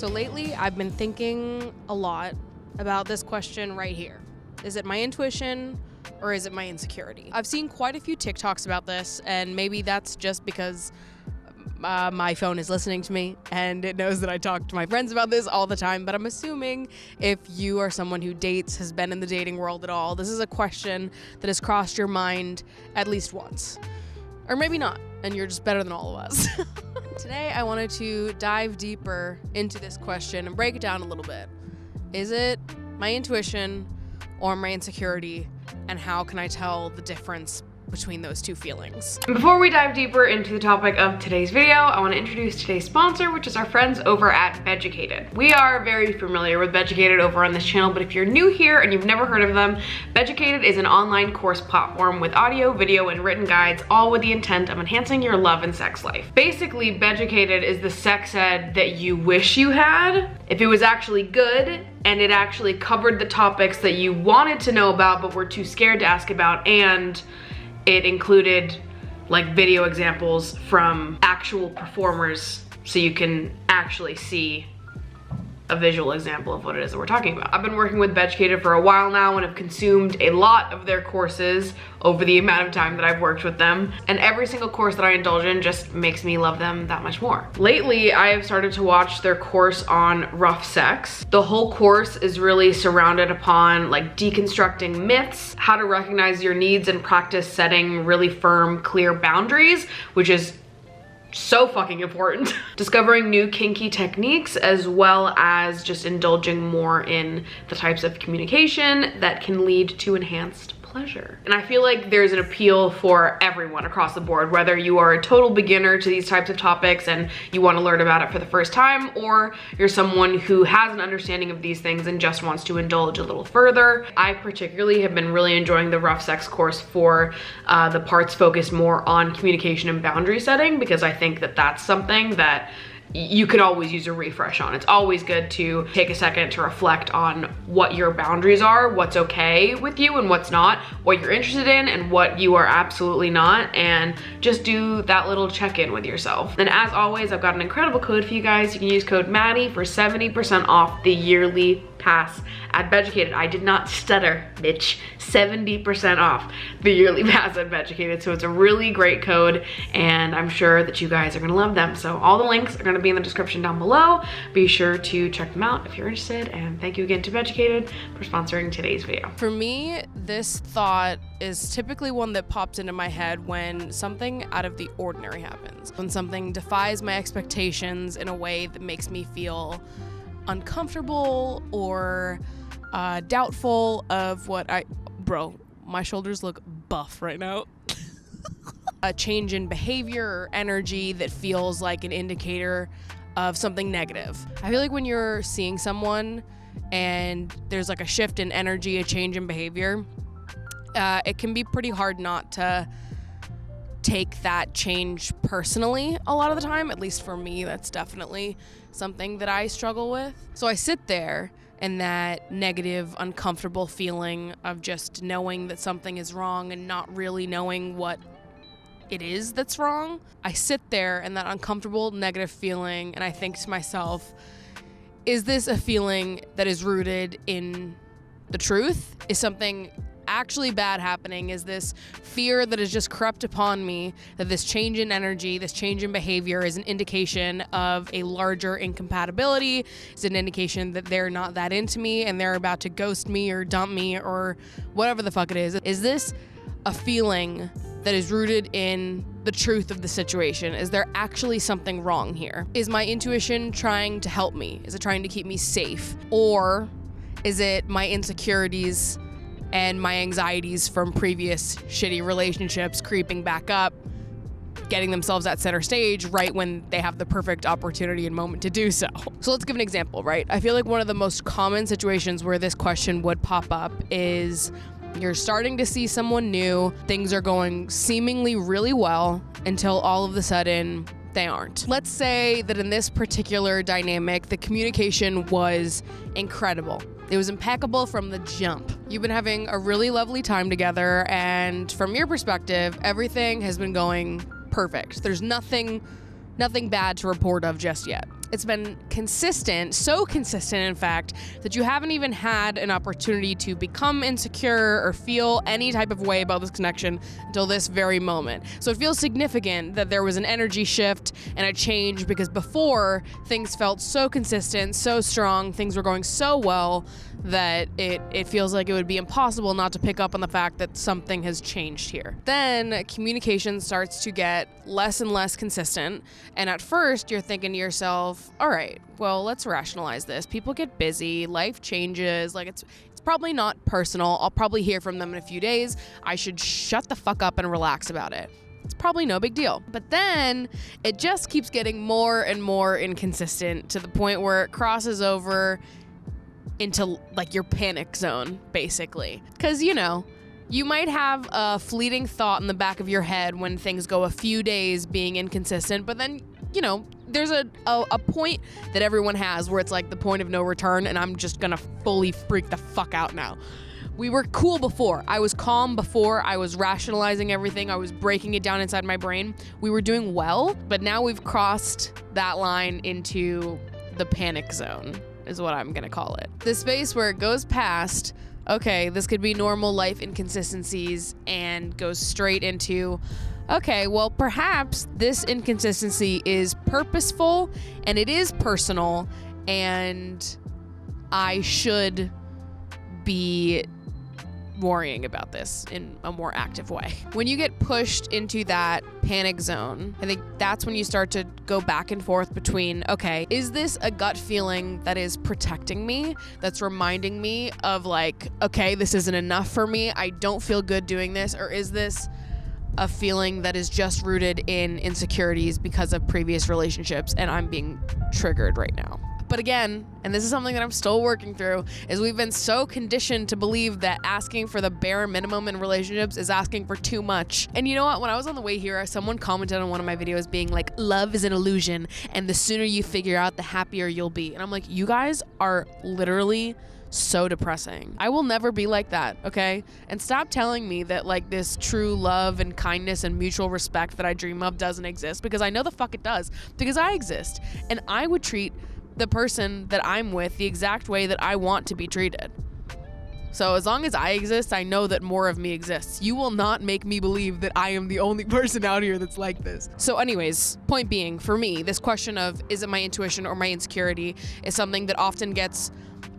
So lately, I've been thinking a lot about this question right here. Is it my intuition or is it my insecurity? I've seen quite a few TikToks about this, and maybe that's just because my phone is listening to me and it knows that I talk to my friends about this all the time, but I'm assuming if you are someone who dates, has been in the dating world at all, this is a question that has crossed your mind at least once. Or maybe not, and you're just better than all of us. Today, I wanted to dive deeper into this question and break it down a little bit. Is it my intuition or my insecurity, and how can I tell the difference between those two feelings? Before we dive deeper into the topic of today's video, I want to introduce today's sponsor, which is our friends over at Beducated. We are very familiar with Beducated over on this channel, but if you're new here and you've never heard of them, Beducated is an online course platform with audio, video, and written guides, all with the intent of enhancing your love and sex life. Basically, Beducated is the sex ed that you wish you had if it was actually good and it actually covered the topics that you wanted to know about but were too scared to ask about, and it included like video examples from actual performers so you can actually see a visual example of what it is that we're talking about. I've been working with Beducated for a while now and have consumed a lot of their courses over the amount of time that I've worked with them, and every single course that I indulge in just makes me love them that much more. Lately, I have started to watch their course on rough sex. The whole course is really surrounded upon like deconstructing myths, how to recognize your needs and practice setting really firm, clear boundaries, which is so fucking important. Discovering new kinky techniques, as well as just indulging more in the types of communication that can lead to enhanced pleasure. And I feel like there's an appeal for everyone across the board, whether you are a total beginner to these types of topics and you want to learn about it for the first time, or you're someone who has an understanding of these things and just wants to indulge a little further. I particularly have been really enjoying the rough sex course for the parts focused more on communication and boundary setting, because I think that that's something that you could always use a refresh on. It's always good to take a second to reflect on what your boundaries are, what's okay with you and what's not, what you're interested in and what you are absolutely not, and just do that little check-in with yourself. And as always, I've got an incredible code for you guys. You can use code Maddie for 70% off the yearly pass at Beducated. I did not stutter, bitch. 70% off the yearly pass at Beducated. So it's a really great code, and I'm sure that you guys are gonna love them. So all the links are gonna be in the description down below. Be sure to check them out if you're interested, and thank you again to Beducated for sponsoring today's video. For me, this thought is typically one that pops into my head when something out of the ordinary happens. When something defies my expectations in a way that makes me feel uncomfortable or doubtful of what bro, my shoulders look buff right now. A change in behavior or energy that feels like an indicator of something negative. I feel like when you're seeing someone and there's like a shift in energy, a change in behavior, it can be pretty hard not to take that change personally a lot of the time. At least for me, that's definitely something that I struggle with. So I sit there and that negative, uncomfortable feeling of just knowing that something is wrong and not really knowing what it is that's wrong. I sit there and that uncomfortable, negative feeling, and I think to myself, is this a feeling that is rooted in the truth? Is something actually bad happening? Is this fear that has just crept upon me, that this change in energy, this change in behavior is an indication of a larger incompatibility? Is it an indication that they're not that into me and they're about to ghost me or dump me or whatever the fuck it is? Is this a feeling that is rooted in the truth of the situation? Is there actually something wrong here? Is my intuition trying to help me? Is it trying to keep me safe? Or is it my insecurities and my anxieties from previous shitty relationships creeping back up, getting themselves at center stage right when they have the perfect opportunity and moment to do so? So let's give an example, right? I feel like one of the most common situations where this question would pop up is you're starting to see someone new, things are going seemingly really well until all of a sudden they aren't. Let's say that in this particular dynamic, the communication was incredible. It was impeccable from the jump. You've been having a really lovely time together, and from your perspective, everything has been going perfect. There's nothing bad to report of just yet. It's been consistent, so consistent in fact, that you haven't even had an opportunity to become insecure or feel any type of way about this connection until this very moment. So it feels significant that there was an energy shift and a change, because before things felt so consistent, so strong, things were going so well that it feels like it would be impossible not to pick up on the fact that something has changed here. Then communication starts to get less and less consistent, and at first you're thinking to yourself, all right, well, let's rationalize this. People get busy, life changes, like it's probably not personal. I'll probably hear from them in a few days. I should shut the fuck up and relax about it. It's probably no big deal. But then it just keeps getting more and more inconsistent to the point where it crosses over into like your panic zone, basically. Because, you know, you might have a fleeting thought in the back of your head when things go a few days being inconsistent, but then, you know, there's a point that everyone has where it's like the point of no return, and I'm just gonna fully freak the fuck out now. We were cool before. I was calm before. I was rationalizing everything. I was breaking it down inside my brain. We were doing well, but now we've crossed that line into the panic zone, is what I'm gonna call it. The space where it goes past, okay, this could be normal life inconsistencies, and goes straight into, okay, well, perhaps this inconsistency is purposeful and it is personal, and I should be worrying about this in a more active way. When you get pushed into that panic zone, I think that's when you start to go back and forth between, okay, is this a gut feeling that is protecting me, that's reminding me of like, okay, this isn't enough for me, I don't feel good doing this, or is this a feeling that is just rooted in insecurities because of previous relationships and I'm being triggered right now? But again, and this is something that I'm still working through, is we've been so conditioned to believe that asking for the bare minimum in relationships is asking for too much. And you know what? When I was on the way here, someone commented on one of my videos being like, love is an illusion, and the sooner you figure out, the happier you'll be. And I'm like, you guys are literally so depressing. I will never be like that, okay? And stop telling me that like this true love and kindness and mutual respect that I dream of doesn't exist, because I know the fuck it does, because I exist, and I would treat the person that I'm with the exact way that I want to be treated. So as long as I exist, I know that more of me exists. You will not make me believe that I am the only person out here that's like this. So anyways, point being, for me, this question of is it my intuition or my insecurity is something that often gets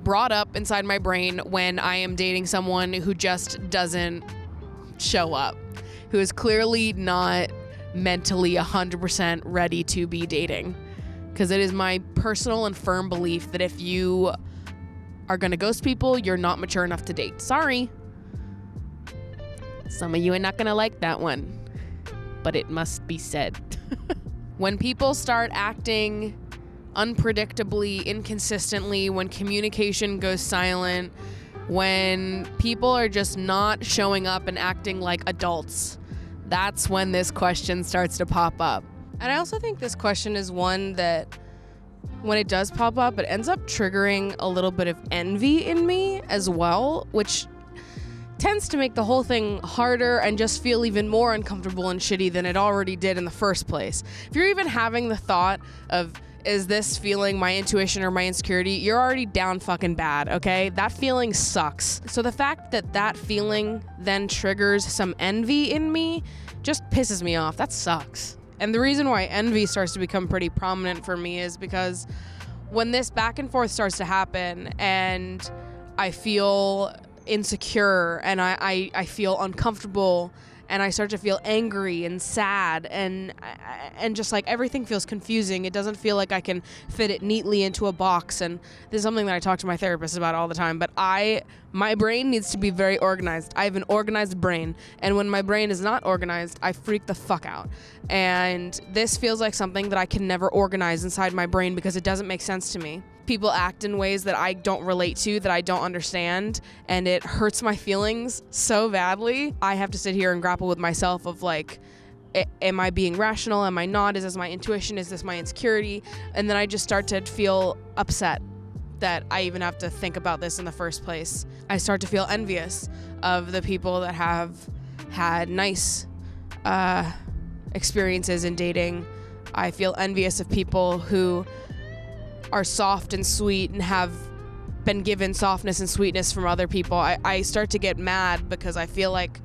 brought up inside my brain when I am dating someone who just doesn't show up, who is clearly not mentally 100% ready to be dating. Because it is my personal and firm belief that if you are gonna ghost people, you're not mature enough to date. Sorry. Some of you are not gonna like that one, but it must be said. When people start acting unpredictably, inconsistently, when communication goes silent, when people are just not showing up and acting like adults, that's when this question starts to pop up. And I also think this question is one that, when it does pop up, it ends up triggering a little bit of envy in me as well, which tends to make the whole thing harder and just feel even more uncomfortable and shitty than it already did in the first place. If you're even having the thought of, is this feeling my intuition or my insecurity, you're already down fucking bad, okay? That feeling sucks. So the fact that that feeling then triggers some envy in me just pisses me off. That sucks. And the reason why envy starts to become pretty prominent for me is because when this back and forth starts to happen and I feel insecure and I feel uncomfortable and I start to feel angry and sad and just like everything feels confusing. It doesn't feel like I can fit it neatly into a box. And this is something that I talk to my therapist about all the time, but my brain needs to be very organized. I have an organized brain, and when my brain is not organized, I freak the fuck out. And this feels like something that I can never organize inside my brain because it doesn't make sense to me. People act in ways that I don't relate to, that I don't understand, and it hurts my feelings so badly. I have to sit here and grapple with myself of like, am I being rational? Am I not? Is this my intuition? Is this my insecurity? And then I just start to feel upset that I even have to think about this in the first place. I start to feel envious of the people that have had nice experiences in dating. I feel envious of people who are soft and sweet and have been given softness and sweetness from other people, I start to get mad because I feel like,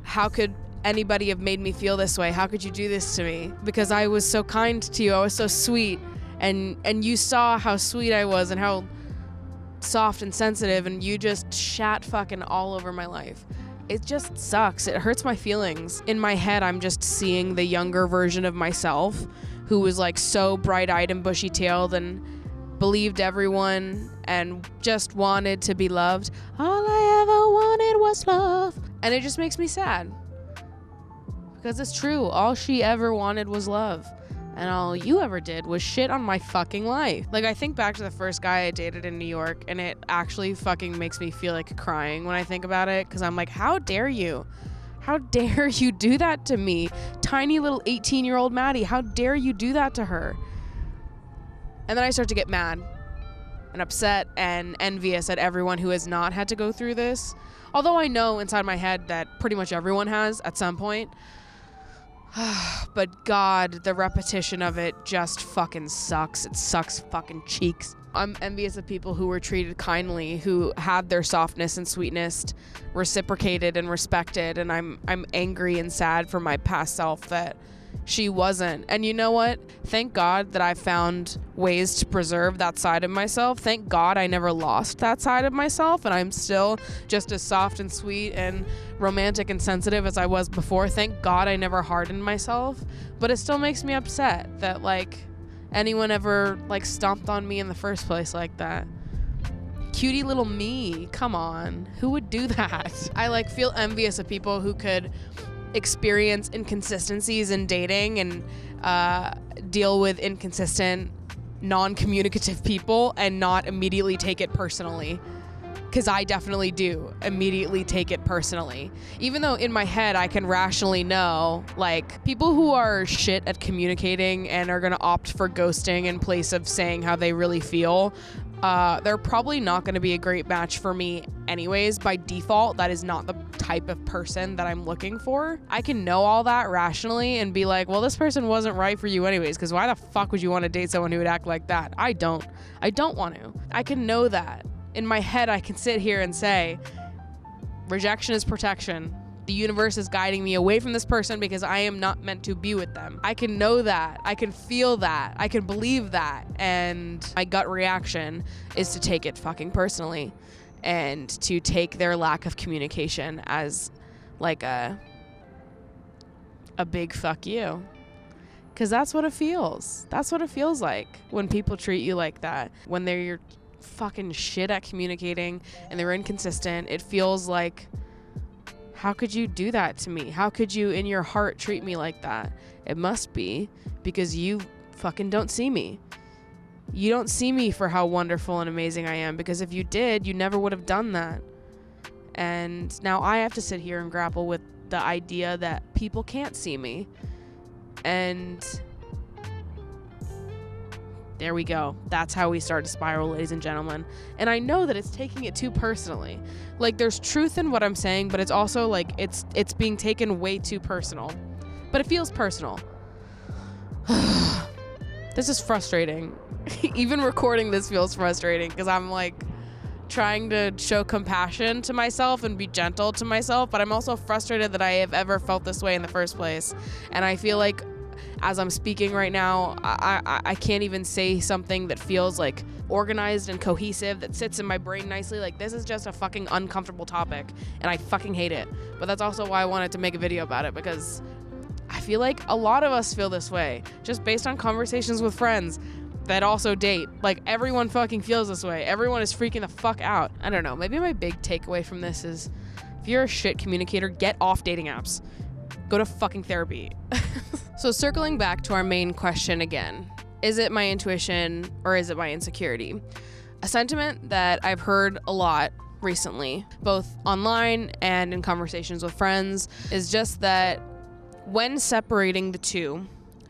how could anybody have made me feel this way? How could you do this to me? Because I was so kind to you, I was so sweet, and you saw how sweet I was and how soft and sensitive, and you just shat fucking all over my life. It just sucks. It hurts my feelings. In my head, I'm just seeing the younger version of myself who was like so bright-eyed and bushy-tailed and believed everyone and just wanted to be loved. All I ever wanted was love. And it just makes me sad. Because it's true. All she ever wanted was love. And all you ever did was shit on my fucking life. Like, I think back to the first guy I dated in New York, and it actually fucking makes me feel like crying when I think about it. Because I'm like, how dare you? How dare you do that to me? Tiny little 18-year-old Maddie, how dare you do that to her? And then I start to get mad and upset and envious at everyone who has not had to go through this. Although I know inside my head that pretty much everyone has at some point. But God, the repetition of it just fucking sucks. It sucks fucking cheeks. I'm envious of people who were treated kindly, who had their softness and sweetness reciprocated and respected, and I'm angry and sad for my past self that she wasn't. And you know what? Thank God that I found ways to preserve that side of myself. Thank God I never lost that side of myself, and I'm still just as soft and sweet and romantic and sensitive as I was before. Thank God I never hardened myself. But it still makes me upset that like anyone ever like stomped on me in the first place like that. Cutie little me, come on, who would do that? I like feel envious of people who could experience inconsistencies in dating and deal with inconsistent, non-communicative people and not immediately take it personally. Because I definitely do immediately take it personally. Even though in my head I can rationally know, like, people who are shit at communicating and are gonna opt for ghosting in place of saying how they really feel, they're probably not gonna be a great match for me anyways. By default, that is not the type of person that I'm looking for. I can know all that rationally and be like, well, this person wasn't right for you anyways, because why the fuck would you want to date someone who would act like that? I don't want to. I can know that. In my head, I can sit here and say, rejection is protection. The universe is guiding me away from this person because I am not meant to be with them. I can know that. I can feel that. I can believe that. And my gut reaction is to take it fucking personally and to take their lack of communication as like a big fuck you. Because that's what it feels. That's what it feels like when people treat you like that. When they're fucking shit at communicating and they're inconsistent, it feels like, how could you do that to me? How could you in your heart treat me like that? It must be because you fucking don't see me. You don't see me for how wonderful and amazing I am, because if you did, you never would have done that. And now I have to sit here and grapple with the idea that people can't see me. And there we go. That's how we start to spiral, ladies and gentlemen. And I know that it's taking it too personally. Like, there's truth in what I'm saying, but it's also like it's being taken way too personal. But it feels personal. This is frustrating. Even recording this feels frustrating because I'm like trying to show compassion to myself and be gentle to myself, but I'm also frustrated that I have ever felt this way in the first place. And I feel like as I'm speaking right now, I can't even say something that feels like organized and cohesive, that sits in my brain nicely. Like, this is just a fucking uncomfortable topic and I fucking hate it. But that's also why I wanted to make a video about it, because I feel like a lot of us feel this way just based on conversations with friends that also date. Like, everyone fucking feels this way. Everyone is freaking the fuck out. I don't know. Maybe my big takeaway from this is, if you're a shit communicator, get off dating apps. Go to fucking therapy. So circling back to our main question again, is it my intuition or is it my insecurity? A sentiment that I've heard a lot recently, both online and in conversations with friends, is just that when separating the two,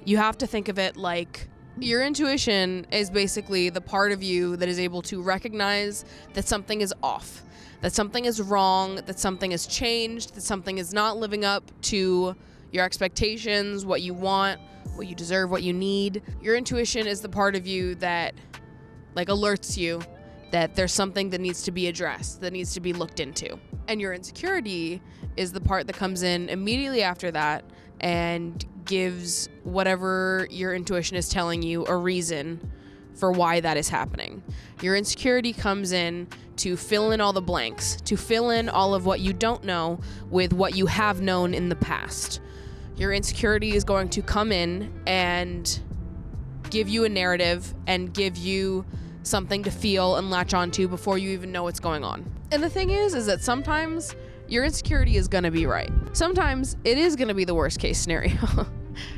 you have to think of it like your intuition is basically the part of you that is able to recognize that something is off, that something is wrong, that something has changed, that something is not living up to your expectations, what you want, what you deserve, what you need. Your intuition is the part of you that like alerts you that there's something that needs to be addressed, that needs to be looked into. And your insecurity is the part that comes in immediately after that and gives whatever your intuition is telling you a reason for why that is happening. Your insecurity comes in to fill in all the blanks, to fill in all of what you don't know with what you have known in the past. Your insecurity is going to come in and give you a narrative and give you something to feel and latch onto before you even know what's going on. And the thing is that sometimes your insecurity is gonna be right. Sometimes it is gonna be the worst case scenario.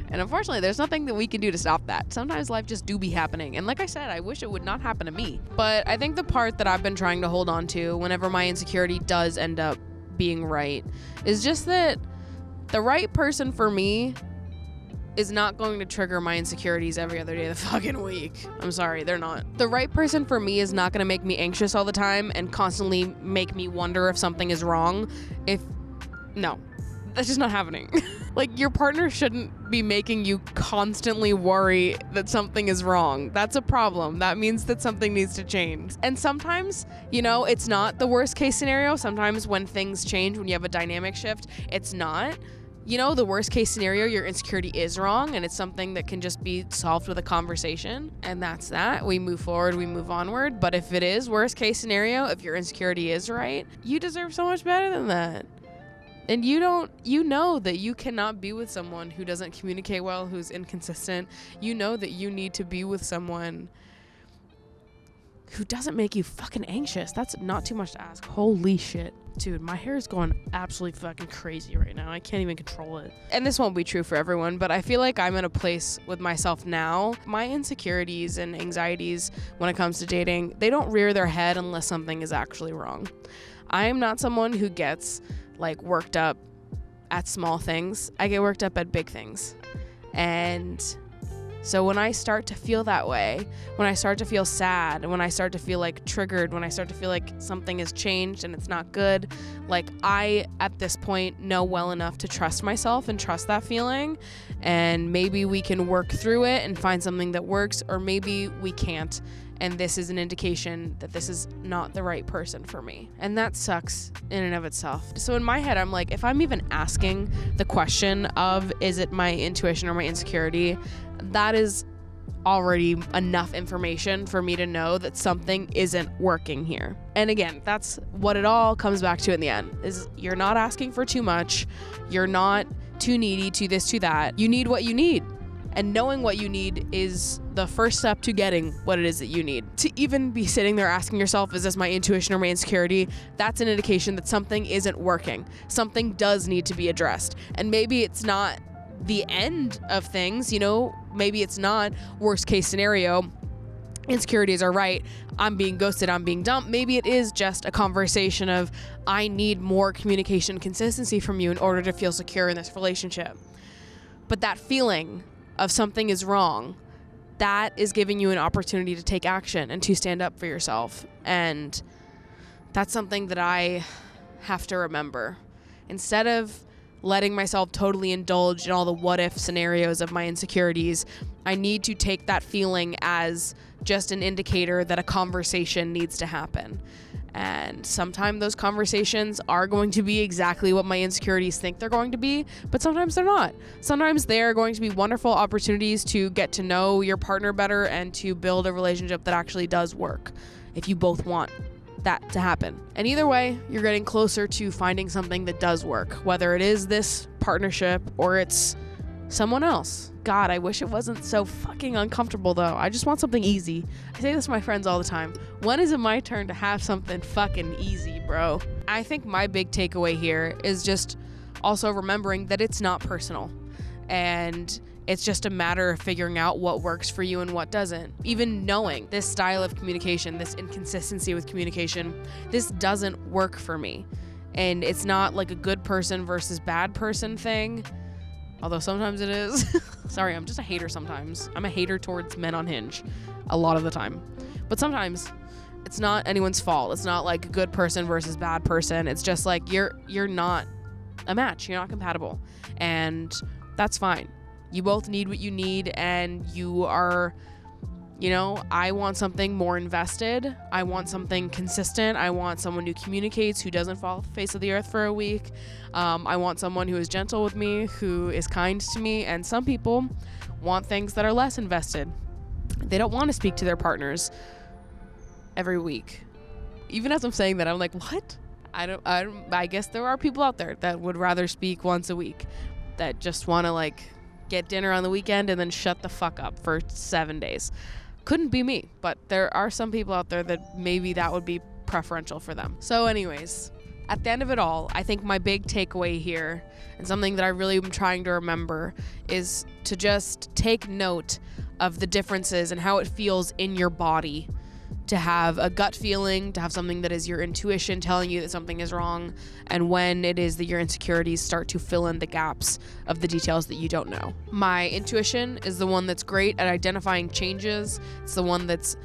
And unfortunately, there's nothing that we can do to stop that. Sometimes life just do be happening. And like I said, I wish it would not happen to me. But I think the part that I've been trying to hold on to whenever my insecurity does end up being right is just that the right person for me is not going to trigger my insecurities every other day of the fucking week. I'm sorry, they're not. The right person for me is not gonna make me anxious all the time and constantly make me wonder if something is wrong. No, that's just not happening. Like, your partner shouldn't be making you constantly worry that something is wrong. That's a problem. That means that something needs to change. And sometimes, it's not the worst case scenario. Sometimes when things change, when you have a dynamic shift, it's not. The worst case scenario, your insecurity is wrong and it's something that can just be solved with a conversation. And that's that. We move forward, we move onward. But if it is worst case scenario, if your insecurity is right, you deserve so much better than that. And you know that you cannot be with someone who doesn't communicate well, who's inconsistent. You know that you need to be with someone who doesn't make you fucking anxious. That's not too much to ask. Holy shit. Dude, my hair is going absolutely fucking crazy right now. I can't even control it. And this won't be true for everyone, but I feel like I'm in a place with myself now. My insecurities and anxieties when it comes to dating, they don't rear their head unless something is actually wrong. I am not someone who gets worked up at small things. I get worked up at big things. And so when I start to feel that way, when I start to feel sad, and when I start to feel triggered, when I start to feel like something has changed and it's not good, I, at this point, know well enough to trust myself and trust that feeling. And maybe we can work through it and find something that works, or maybe we can't. And this is an indication that this is not the right person for me. And that sucks in and of itself. So in my head, I'm like, if I'm even asking the question of, is it my intuition or my insecurity, that is already enough information for me to know that something isn't working here. And again, that's what it all comes back to in the end, is you're not asking for too much. You're not too needy, to this, to that. You need what you need. And knowing what you need is the first step to getting what it is that you need. To even be sitting there asking yourself, is this my intuition or my insecurity? That's an indication that something isn't working. Something does need to be addressed. And maybe it's not the end of things, maybe it's not worst case scenario. Insecurities are right. I'm being ghosted. I'm being dumped. Maybe it is just a conversation of, I need more communication consistency from you in order to feel secure in this relationship. But that feeling of something is wrong, that is giving you an opportunity to take action and to stand up for yourself. And that's something that I have to remember. Instead of letting myself totally indulge in all the what if scenarios of my insecurities, I need to take that feeling as just an indicator that a conversation needs to happen. And sometimes those conversations are going to be exactly what my insecurities think they're going to be, but sometimes they're not. Sometimes they're going to be wonderful opportunities to get to know your partner better and to build a relationship that actually does work, if you both want that to happen. And either way, you're getting closer to finding something that does work, whether it is this partnership or it's someone else. God, I wish it wasn't so fucking uncomfortable though. I just want something easy. I say this to my friends all the time. When is it my turn to have something fucking easy, bro? I think my big takeaway here is just also remembering that it's not personal. And it's just a matter of figuring out what works for you and what doesn't. Even knowing this style of communication, this inconsistency with communication, this doesn't work for me. And it's not like a good person versus bad person thing. Although sometimes it is. Sorry, I'm just a hater sometimes. I'm a hater towards men on Hinge a lot of the time. But sometimes it's not anyone's fault. It's not like a good person versus bad person. It's just like you're not a match. You're not compatible. And that's fine. you both need what you need, and you are, you know, I want something more invested. I want something consistent. I want someone who communicates, who doesn't fall off the face of the earth for a week. I want someone who is gentle with me, who is kind to me. And some people want things that are less invested. They don't want to speak to their partners every week. Even as I'm saying that, I'm like, what? I guess there are people out there that would rather speak once a week, that just want to like get dinner on the weekend and then shut the fuck up for 7 days. Couldn't be me, but there are some people out there that maybe that would be preferential for them. So anyways, at the end of it all, I think my big takeaway here, and something that I really am trying to remember, is to just take note of the differences and how it feels in your body to have a gut feeling, to have something that is your intuition telling you that something is wrong, and when it is that your insecurities start to fill in the gaps of the details that you don't know. My intuition is the one that's great at identifying changes. It's the one that's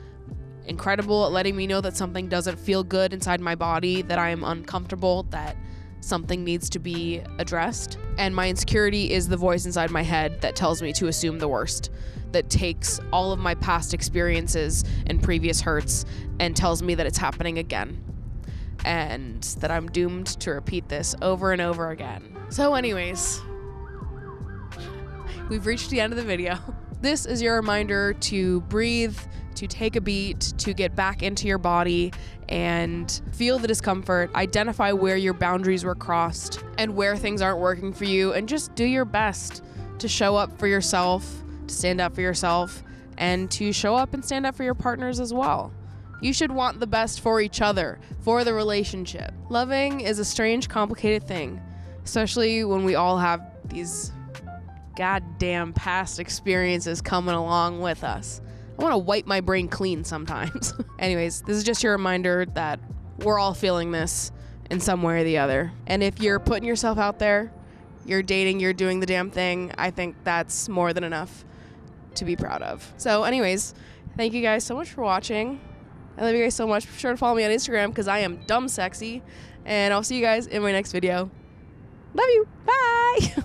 incredible at letting me know that something doesn't feel good inside my body, that I am uncomfortable, that something needs to be addressed. And my insecurity is the voice inside my head that tells me to assume the worst, that takes all of my past experiences and previous hurts and tells me that it's happening again, and that I'm doomed to repeat this over and over again. So anyways, we've reached the end of the video. This is your reminder to breathe, to take a beat, to get back into your body and feel the discomfort, identify where your boundaries were crossed and where things aren't working for you, and just do your best to show up for yourself, to stand up for yourself, and to show up and stand up for your partners as well. You should want the best for each other, for the relationship. Loving is a strange, complicated thing, especially when we all have these goddamn past experiences coming along with us. I want to wipe my brain clean sometimes. Anyways, this is just your reminder that we're all feeling this in some way or the other. And if you're putting yourself out there, you're dating, you're doing the damn thing, I think that's more than enough to be proud of. So anyways, thank you guys so much for watching. I love you guys so much. Be sure to follow me on Instagram because I am dumb sexy. And I'll see you guys in my next video. Love you. Bye.